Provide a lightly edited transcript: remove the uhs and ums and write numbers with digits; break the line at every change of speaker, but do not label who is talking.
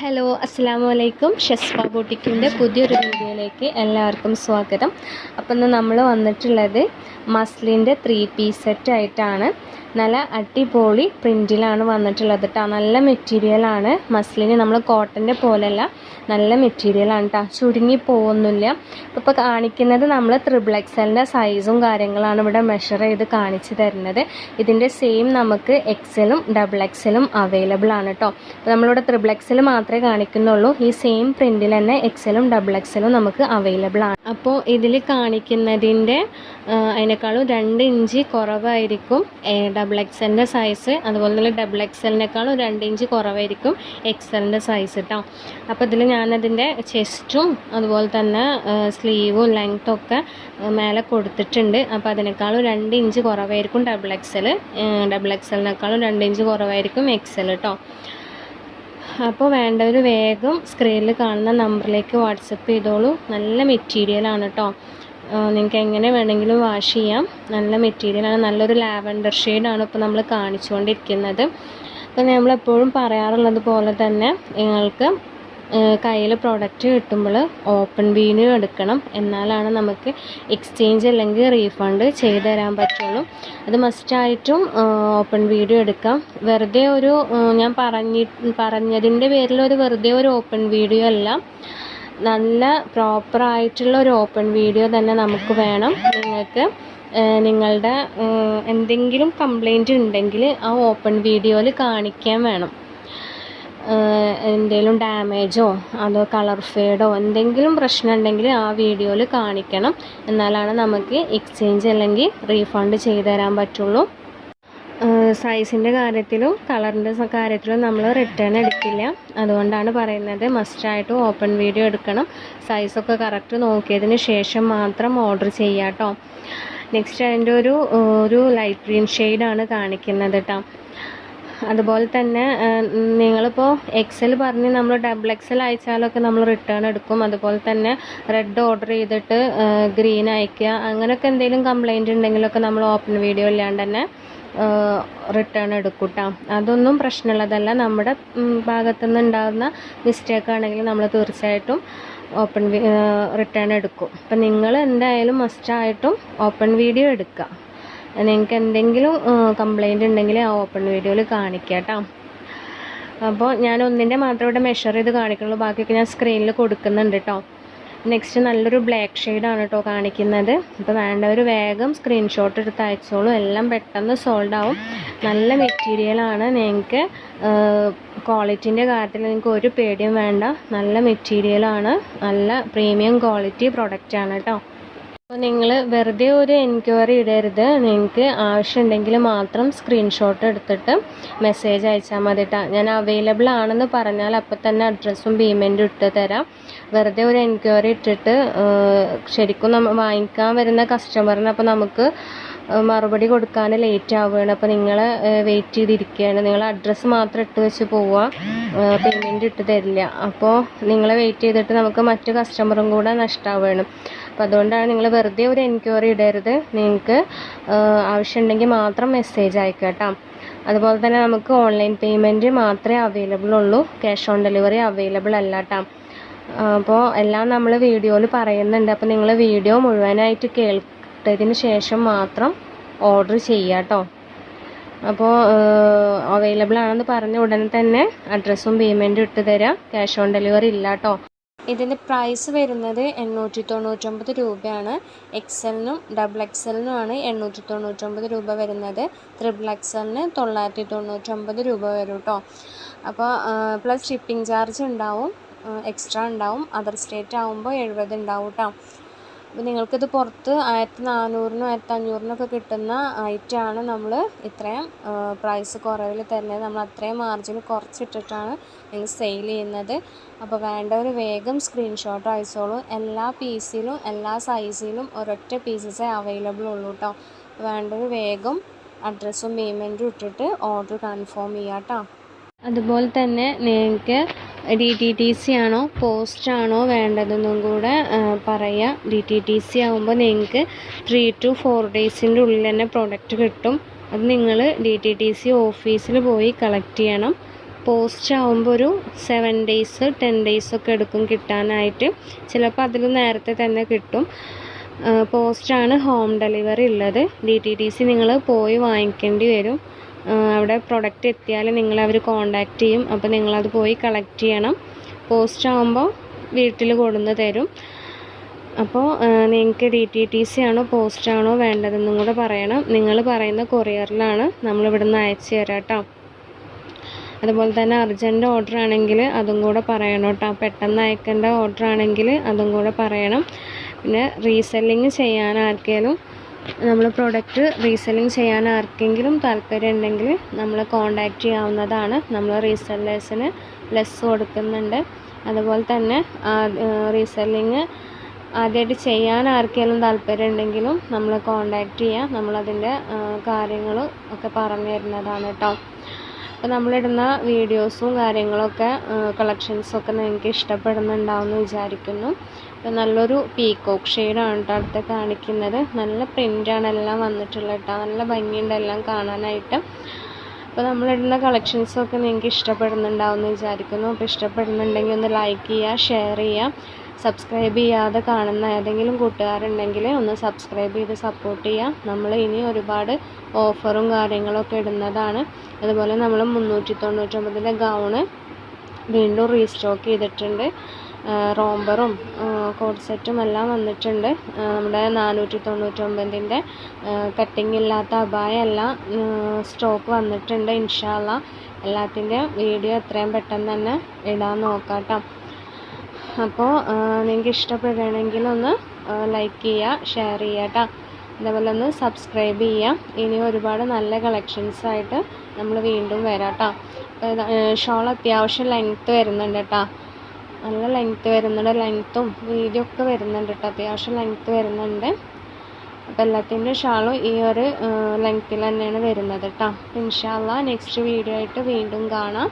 Hello അസ്സലാമു അലൈക്കും. ഷെസ്ഫ ബൂട്ടിക്കിൻ്റെ പുതിയൊരു വീഡിയോയിലേക്ക് എല്ലാവർക്കും സ്വാഗതം. അപ്പം ഇന്ന് നമ്മൾ വന്നിട്ടുള്ളത് മസ്ലിൻ്റെ 3 പീസ് സെറ്റ് ആയിട്ടാണ്. നല്ല അടിപൊളി പ്രിൻറ്റിലാണ് വന്നിട്ടുള്ളത് കേട്ടോ. നല്ല മെറ്റീരിയലാണ്. മസ്ലിന് നമ്മൾ കോട്ടൻ്റെ പോലെയല്ല, നല്ല മെറ്റീരിയലാണ് കേട്ടോ. ചുരുങ്ങി പോകുന്നില്ല. ഇപ്പോൾ കാണിക്കുന്നത് നമ്മൾ XXLൻ്റെ സൈസും കാര്യങ്ങളാണ് ഇവിടെ മെഷർ ചെയ്ത് കാണിച്ചു തരുന്നത്. ഇതിൻ്റെ സെയിം നമുക്ക് XLും XXLും അവൈലബിൾ ആണ് കേട്ടോ. അപ്പോൾ നമ്മളിവിടെ XXL മാത്രമേ കാണിക്കുന്നുള്ളൂ. ഈ സെയിം പ്രിൻറ്റിൽ തന്നെ XLും XXLും നമുക്ക് അവൈലബിൾ ആണ്. അപ്പോൾ ഇതിൽ കാണിക്കുന്നതിൻ്റെ അതിനേക്കാളും 2 ഇഞ്ച് കുറവായിരിക്കും XXLൻ്റെ സൈസ്. അതുപോലെ തന്നെ XXLനേക്കാളും 2 ഇഞ്ച് കുറവായിരിക്കും XLൻ്റെ സൈസ് കേട്ടോ. അപ്പോൾ ഇതിൽ ഞാനതിൻ്റെ ചെസ്റ്റും അതുപോലെ തന്നെ സ്ലീവും ലെങ്ത്തൊക്കെ മേലെ കൊടുത്തിട്ടുണ്ട്. അപ്പോൾ അതിനേക്കാളും 2 ഇഞ്ച് കുറവായിരിക്കും XXL, XXLനേക്കാളും 2 ഇഞ്ച് കുറവായിരിക്കും XL കേട്ടോ. അപ്പോൾ വേണ്ടവർ വേഗം സ്ക്രീനിൽ കാണുന്ന നമ്പറിലേക്ക് വാട്സപ്പ് ചെയ്തോളൂ. നല്ല മെറ്റീരിയലാണ് കേട്ടോ. നിങ്ങൾക്ക് എങ്ങനെ വേണമെങ്കിലും വാഷ് ചെയ്യാം. നല്ല മെറ്റീരിയലാണ്. നല്ലൊരു ലാവൻഡർ ഷെയ്ഡാണ് ഇപ്പോൾ നമ്മൾ കാണിച്ചുകൊണ്ടിരിക്കുന്നത്. അപ്പോൾ നമ്മളെപ്പോഴും പറയാറുള്ളത് പോലെ തന്നെ നിങ്ങൾക്ക് കയ്യിൽ പ്രോഡക്റ്റ് കിട്ടുമ്പോൾ ഓപ്പൺ വീഡിയോ എടുക്കണം. എന്നാലാണ് നമുക്ക് എക്സ്ചേഞ്ച് അല്ലെങ്കിൽ റീഫണ്ട് ചെയ്ത് തരാൻ പറ്റുള്ളൂ. അത് മസ്റ്റായിട്ടും ഓപ്പൺ വീഡിയോ എടുക്കാം. വെറുതെ ഒരു ഞാൻ പറഞ്ഞതിൻ്റെ പേരിൽ വെറുതെ ഒരു ഓപ്പൺ വീഡിയോ അല്ല, നല്ല പ്രോപ്പറായിട്ടുള്ള ഒരു ഓപ്പൺ വീഡിയോ തന്നെ നമുക്ക് വേണം. നിങ്ങൾക്ക് നിങ്ങളുടെ എന്തെങ്കിലും കംപ്ലൈൻറ്റ് ഉണ്ടെങ്കിൽ ആ ഓപ്പൺ വീഡിയോയിൽ കാണിക്കാൻ വേണം. എന്തെങ്കിലും ഡാമേജോ അതോ കളർ ഫേഡോ എന്തെങ്കിലും പ്രശ്നം ഉണ്ടെങ്കിൽ ആ വീഡിയോയിൽ കാണിക്കണം. എന്നാലാണ് നമുക്ക് എക്സ്ചേഞ്ച് അല്ലെങ്കിൽ റീഫണ്ട് ചെയ്ത് തരാൻ പറ്റുള്ളൂ. സൈസിൻ്റെ കാര്യത്തിലും കളറിൻ്റെ കാര്യത്തിലും നമ്മൾ റിട്ടേൺ എടുക്കില്ല. അതുകൊണ്ടാണ് പറയുന്നത് മസ്റ്റായിട്ടും ഓപ്പൺ വീഡിയോ എടുക്കണം. സൈസൊക്കെ കറക്റ്റ് നോക്കിയതിന് ശേഷം മാത്രം ഓർഡർ ചെയ്യാം കേട്ടോ. നെക്സ്റ്റ് അതിൻ്റെ ഒരു ലൈറ്റ് ഗ്രീൻ ഷെയ്ഡാണ് കാണിക്കുന്നത് കേട്ടോ. അതുപോലെ തന്നെ നിങ്ങളിപ്പോൾ XL പറഞ്ഞ് നമ്മൾ XXL അയച്ചാലൊക്കെ നമ്മൾ റിട്ടേൺ എടുക്കും. അതുപോലെ തന്നെ റെഡ് ഓർഡർ ചെയ്തിട്ട് ഗ്രീൻ അയക്കുക, അങ്ങനെയൊക്കെ എന്തെങ്കിലും കംപ്ലൈൻറ്റ് ഉണ്ടെങ്കിലൊക്കെ നമ്മൾ ഓപ്പൺ വീഡിയോ ഇല്ലാണ്ട് തന്നെ റിട്ടേൺ എടുക്കും കേട്ടോ. അതൊന്നും പ്രശ്നമുള്ളതല്ല. നമ്മുടെ ഭാഗത്തുനിന്ന് ഉണ്ടാകുന്ന മിസ്റ്റേക്ക് ആണെങ്കിൽ നമ്മൾ തീർച്ചയായിട്ടും ഓപ്പൺ റിട്ടേൺ എടുക്കും. അപ്പം നിങ്ങൾ എന്തായാലും മസ്റ്റായിട്ടും ഓപ്പൺ വീഡിയോ എടുക്കുക. നിങ്ങൾക്ക് എന്തെങ്കിലും കംപ്ലൈൻറ്റ് ഉണ്ടെങ്കിൽ ആ ഓപ്പൺ വീഡിയോയിൽ കാണിക്കുക കേട്ടോ. അപ്പോൾ ഞാൻ ഒന്നിൻ്റെ മാത്രം ഇവിടെ മെഷർ ചെയ്ത് കാണിക്കുള്ളൂ. ബാക്കിയൊക്കെ ഞാൻ സ്ക്രീനിൽ കൊടുക്കുന്നുണ്ട് കേട്ടോ. നെക്സ്റ്റ് നല്ലൊരു ബ്ലാക്ക് ഷെയ്ഡാണ് കേട്ടോ കാണിക്കുന്നത്. അപ്പോൾ വേണ്ടവർ വേഗം സ്ക്രീൻഷോട്ട് എടുത്ത് അയച്ചോളൂ. എല്ലാം പെട്ടെന്ന് സോൾഡ് ആവും. നല്ല മെറ്റീരിയലാണ്. നിങ്ങൾക്ക് ക്വാളിറ്റീൻ്റെ കാര്യത്തിൽ നിങ്ങൾക്ക് ഒരു പേടിയും വേണ്ട. നല്ല മെറ്റീരിയലാണ്. നല്ല പ്രീമിയം ക്വാളിറ്റി പ്രൊഡക്റ്റാണ് കേട്ടോ. അപ്പോൾ നിങ്ങൾ വെറുതെ ഒരു എൻക്വയറി ഇടരുത്. നിങ്ങൾക്ക് ആവശ്യമുണ്ടെങ്കിൽ മാത്രം സ്ക്രീൻഷോട്ട് എടുത്തിട്ട് മെസ്സേജ് അയച്ചാൽ മതി കേട്ടോ. ഞാൻ അവൈലബിൾ ആണെന്ന് പറഞ്ഞാൽ അപ്പോൾ തന്നെ അഡ്രസ്സും പേയ്മെൻറ്റും ഇട്ട് തരാം. വെറുതെ ഒരു എൻക്വയറി ഇട്ടിട്ട് ശരിക്കും വാങ്ങിക്കാൻ വരുന്ന കസ്റ്റമറിന് അപ്പോൾ നമുക്ക് മറുപടി കൊടുക്കാൻ ലേറ്റ് ആവുകയാണ്. അപ്പോൾ നിങ്ങൾ വെയിറ്റ് ചെയ്തിരിക്കുകയാണ്. നിങ്ങൾ അഡ്രസ്സ് മാത്രം ഇട്ട് വെച്ച് പോവുക, പേയ്മെൻറ്റ് ഇട്ട് തരില്ല. അപ്പോൾ നിങ്ങളെ വെയിറ്റ് ചെയ്തിട്ട് നമുക്ക് മറ്റു കസ്റ്റമറും കൂടെ നഷ്ടമാവുകയാണ്. അപ്പോൾ അതുകൊണ്ടാണ് നിങ്ങൾ വെറുതെ ഒരു എൻക്വയറി ഇടരുത്. നിങ്ങൾക്ക് ആവശ്യമുണ്ടെങ്കിൽ മാത്രം മെസ്സേജ് അയക്കുക കേട്ടോ. അതുപോലെ തന്നെ നമുക്ക് ഓൺലൈൻ പേയ്മെൻറ്റ് മാത്രമേ അവൈലബിൾ ഉള്ളൂ. ക്യാഷ് ഓൺ ഡെലിവറി അവൈലബിൾ അല്ല കേട്ടോ. അപ്പോൾ എല്ലാം നമ്മൾ വീഡിയോയിൽ പറയുന്നുണ്ട്. അപ്പോൾ നിങ്ങൾ വീഡിയോ മുഴുവനായിട്ട് കേട്ടതിന് ശേഷം മാത്രം ഓർഡർ ചെയ്യുക കേട്ടോ. അപ്പോൾ അവൈലബിൾ ആണെന്ന് പറഞ്ഞ ഉടനെ തന്നെ അഡ്രസ്സും പേയ്മെൻറ്റും ഇട്ട് തരാം. ക്യാഷ് ഓൺ ഡെലിവറി ഇല്ല കേട്ടോ. ഇതിൻ്റെ പ്രൈസ് വരുന്നത് 899 രൂപയാണ്. XLനും XXLനുമാണ് 899 രൂപ വരുന്നത്. XXLന് 999 രൂപ വരും കേട്ടോ. അപ്പോൾ പ്ലസ് ഷിപ്പിംഗ് ചാർജ് ഉണ്ടാവും, എക്സ്ട്രാ ഉണ്ടാവും. അതർ സ്റ്റേറ്റ് ആകുമ്പോൾ 70 ഉണ്ടാവും കേട്ടോ. അപ്പോൾ നിങ്ങൾക്കിത് പുറത്ത് 1400-നും 1500-നൊക്കെ കിട്ടുന്ന ഐറ്റമാണ് നമ്മൾ ഇത്രയും പ്രൈസ് കുറവിൽ തരുന്നത്. നമ്മൾ അത്രയും മാർജിൻ കുറച്ചിട്ടിട്ടാണ് നിങ്ങൾ സെയിൽ ചെയ്യുന്നത്. അപ്പോൾ വേണ്ടവർ വേഗം സ്ക്രീൻഷോട്ട് അയച്ചോളൂ. എല്ലാ പീസിലും എല്ലാ സൈസിലും ഒരൊറ്റ പീസസേ അവൈലബിൾ ഉള്ളൂ കേട്ടോ. വേണ്ടവർ വേഗം അഡ്രസ്സും പേയ്മെൻറ്റും ഇട്ടിട്ട് ഓർഡർ കൺഫേം ചെയ്യാം കേട്ടോ. അതുപോലെ തന്നെ നിങ്ങൾക്ക് DTTC ആണോ പോസ്റ്റ് ആണോ വേണ്ടതെന്നും കൂടെ പറയാം. DTTC ആകുമ്പോൾ നിങ്ങൾക്ക് 3 to 4 ഡേയ്സിൻ്റെ ഉള്ളിൽ തന്നെ പ്രോഡക്റ്റ് കിട്ടും. അത് നിങ്ങൾ DTTC ഓഫീസിൽ പോയി കളക്ട് ചെയ്യണം. പോസ്റ്റ് ആകുമ്പോൾ ഒരു 7 days 10 days ഒക്കെ എടുക്കും കിട്ടാനായിട്ട്. ചിലപ്പോൾ അതിൽ നേരത്തെ തന്നെ കിട്ടും. പോസ്റ്റാണ് ഹോം ഡെലിവറി ഉള്ളത്. DTDC നിങ്ങൾ പോയി വാങ്ങിക്കേണ്ടി വരും. അവിടെ പ്രൊഡക്റ്റ് എത്തിയാൽ അവർ കോണ്ടാക്ട് ചെയ്യും. അപ്പോൾ നിങ്ങളത് പോയി കളക്ട് ചെയ്യണം. പോസ്റ്റ് ആകുമ്പോൾ വീട്ടിൽ കൊണ്ടുവന്ന് തരും. അപ്പോൾ നിങ്ങൾക്ക് DTDC ആണോ പോസ്റ്റ് ആണോ വേണ്ടതെന്നും കൂടെ പറയണം. നിങ്ങൾ പറയുന്ന കൊറിയറിലാണ് നമ്മളിവിടുന്ന് അയച്ചു തരാം കേട്ടോ. അതുപോലെ തന്നെ അർജൻറ്റ് ഓർഡർ ആണെങ്കിൽ അതും കൂടെ പറയണം കേട്ടോ. പെട്ടെന്ന് അയക്കേണ്ട ഓർഡർ ആണെങ്കിൽ അതും കൂടെ പറയണം. പിന്നെ റീസെല്ലിങ് ചെയ്യാൻ ആർക്കെങ്കിലും നമ്മൾ പ്രൊഡക്റ്റ് റീസെല്ലിങ് ചെയ്യാൻ ആർക്കെങ്കിലും താല്പര്യം ഉണ്ടെങ്കിൽ നമ്മൾ കോണ്ടാക്ട് ചെയ്യാവുന്നതാണ്. നമ്മൾ റീസെല്ലേഴ്സിന് ലെസ് കൊടുക്കുന്നുണ്ട്. അതുപോലെ തന്നെ റീസെല്ലിങ് ആദ്യമായിട്ട് ചെയ്യാൻ ആർക്കെങ്കിലും താല്പര്യം ഉണ്ടെങ്കിലും നമ്മൾ കോണ്ടാക്ട് ചെയ്യാം. നമ്മളതിൻ്റെ കാര്യങ്ങൾ ഒക്കെ പറഞ്ഞു തരുന്നതാണ് കേട്ടോ. അപ്പോൾ നമ്മളിടുന്ന വീഡിയോസും കാര്യങ്ങളൊക്കെ കളക്ഷൻസൊക്കെ നിങ്ങൾക്ക് ഇഷ്ടപ്പെടുന്നുണ്ടാവുമെന്ന് വിചാരിക്കുന്നു. അപ്പോൾ നല്ലൊരു പീക്കോക്ക് ഷെയ്ഡാണ് കേട്ടോ അടുത്ത് കാണിക്കുന്നത്. നല്ല പ്രിൻ്റാണ് എല്ലാം വന്നിട്ടുള്ളത് കേട്ടോ. നല്ല ഭംഗിയുണ്ട് എല്ലാം കാണാനായിട്ട്. അപ്പോൾ നമ്മളിടുന്ന കളക്ഷൻസൊക്കെ നിങ്ങൾക്ക് ഇഷ്ടപ്പെടുന്നുണ്ടാവുമെന്ന് വിചാരിക്കുന്നു. അപ്പോൾ ഇഷ്ടപ്പെടുന്നുണ്ടെങ്കിൽ ഒന്ന് ലൈക്ക് ചെയ്യുക, ഷെയർ ചെയ്യുക. സബ്സ്ക്രൈബ് ചെയ്യാതെ കാണുന്ന ഏതെങ്കിലും കൂട്ടുകാരുണ്ടെങ്കിൽ ഒന്ന് സബ്സ്ക്രൈബ് ചെയ്ത് സപ്പോർട്ട് ചെയ്യുക. നമ്മൾ ഇനി ഒരുപാട് ഓഫറും കാര്യങ്ങളൊക്കെ ഇടുന്നതാണ്. അതുപോലെ നമ്മൾ 399 ഗൗണ് വീണ്ടും റീസ്റ്റോക്ക് ചെയ്തിട്ടുണ്ട്. റോംബറും കോഡ് സെറ്റും എല്ലാം വന്നിട്ടുണ്ട്. നമ്മുടെ 499 കട്ടിങ് ഇല്ലാത്ത അബായ എല്ലാം സ്റ്റോക്ക് വന്നിട്ടുണ്ട്. ഇൻഷാ അല്ലാ എല്ലാത്തിൻ്റെ വീഡിയോ എത്രയും പെട്ടെന്ന് തന്നെ ഇടാൻ നോക്കാം കേട്ടോ. അപ്പോൾ നിങ്ങൾക്ക് ഇഷ്ടപ്പെടുകയാണെങ്കിൽ ഒന്ന് ലൈക്ക് ചെയ്യുക, ഷെയർ ചെയ്യുക കേട്ടോ. അതേപോലെ ഒന്ന് സബ്സ്ക്രൈബ് ചെയ്യുക. ഇനി ഒരുപാട് നല്ല കളക്ഷൻസായിട്ട് നമ്മൾ വീണ്ടും വരാം കേട്ടോ. ഷോൾ അത്യാവശ്യം ലെങ്ത്ത് വരുന്നുണ്ട് കേട്ടോ. നല്ല ലെങ്ത്ത് വരുന്നുണ്ട്. ലെങ്ത്തും വീതിയും ഒക്കെ വരുന്നുണ്ട് കേട്ടോ. അത്യാവശ്യം ലെങ്ത്ത് വരുന്നുണ്ട്. അപ്പോൾ എല്ലാത്തിൻ്റെ ഷാളും ഈ ഒരു ലെങ്ത്തിൽ തന്നെയാണ് വരുന്നത് കേട്ടോ. ഇൻഷാ അല്ലാ നെക്സ്റ്റ് വീഡിയോ ആയിട്ട് വീണ്ടും കാണാം.